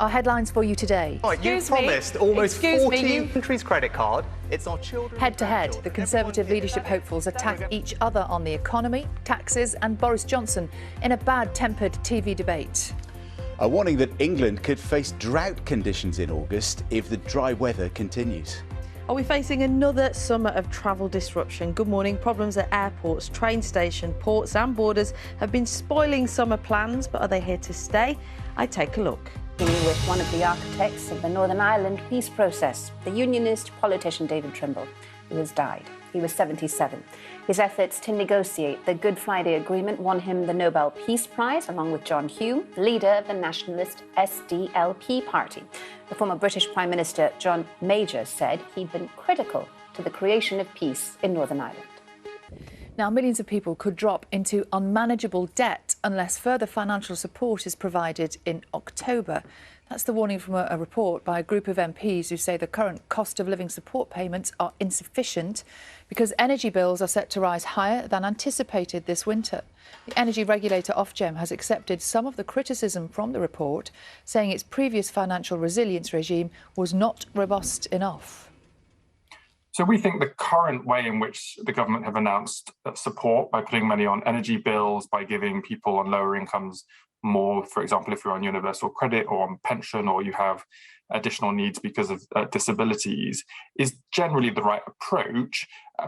Our headlines for you today. Right, you promised almost 14 countries' credit card. It's our children. Head to head, the Conservative leadership hopefuls attack each other on the economy, taxes and Boris Johnson in a bad-tempered TV debate. A warning that England could face drought conditions in August if the dry weather continues. Are we facing another summer of travel disruption? Good morning. Problems at airports, train stations, ports and borders have been spoiling summer plans, but are they here to stay? I take a look. With one of the architects of the Northern Ireland peace process, the unionist politician David Trimble, who has died. He was 77. His efforts to negotiate the Good Friday Agreement won him the Nobel Peace Prize, along with John Hume, leader of the nationalist SDLP party. The former British Prime Minister John Major said he'd been critical to the creation of peace in Northern Ireland. Now, millions of people could drop into unmanageable debt unless further financial support is provided in October. That's the warning from a report by a group of MPs who say the current cost of living support payments are insufficient because energy bills are set to rise higher than anticipated this winter. The energy regulator Ofgem has accepted some of the criticism from the report, saying its previous financial resilience regime was not robust enough. So we think the current way in which the government have announced support by putting money on energy bills, by giving people on lower incomes more, for example, if you're on universal credit or on pension or you have additional needs because of disabilities, is generally the right approach.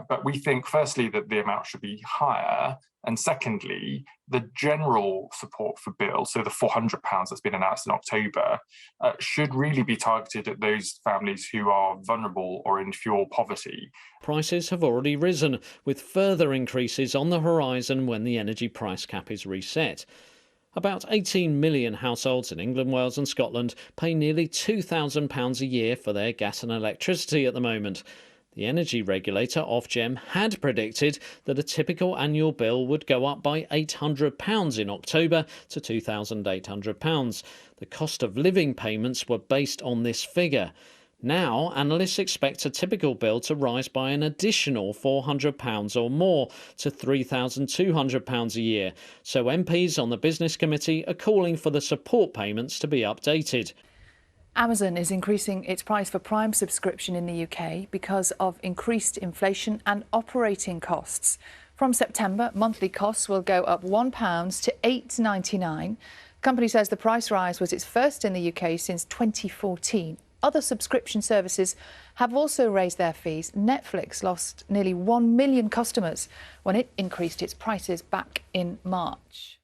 But we think, firstly, that the amount should be higher. And secondly, the general support for bills, so the £400 that's been announced in October, should really be targeted at those families who are vulnerable or in fuel poverty. Prices have already risen, with further increases on the horizon when the energy price cap is reset. About 18 million households in England, Wales and Scotland pay nearly £2,000 a year for their gas and electricity at the moment. The energy regulator, Ofgem, had predicted that a typical annual bill would go up by £800 in October to £2,800. The cost of living payments were based on this figure. Now, analysts expect a typical bill to rise by an additional £400 or more to £3,200 a year. So MPs on the Business Committee are calling for the support payments to be updated. Amazon is increasing its price for Prime subscription in the UK because of increased inflation and operating costs. From September, monthly costs will go up £1 to $8.99. The company says the price rise was its first in the UK since 2014. Other subscription services have also raised their fees. Netflix lost nearly 1 million customers when it increased its prices back in March.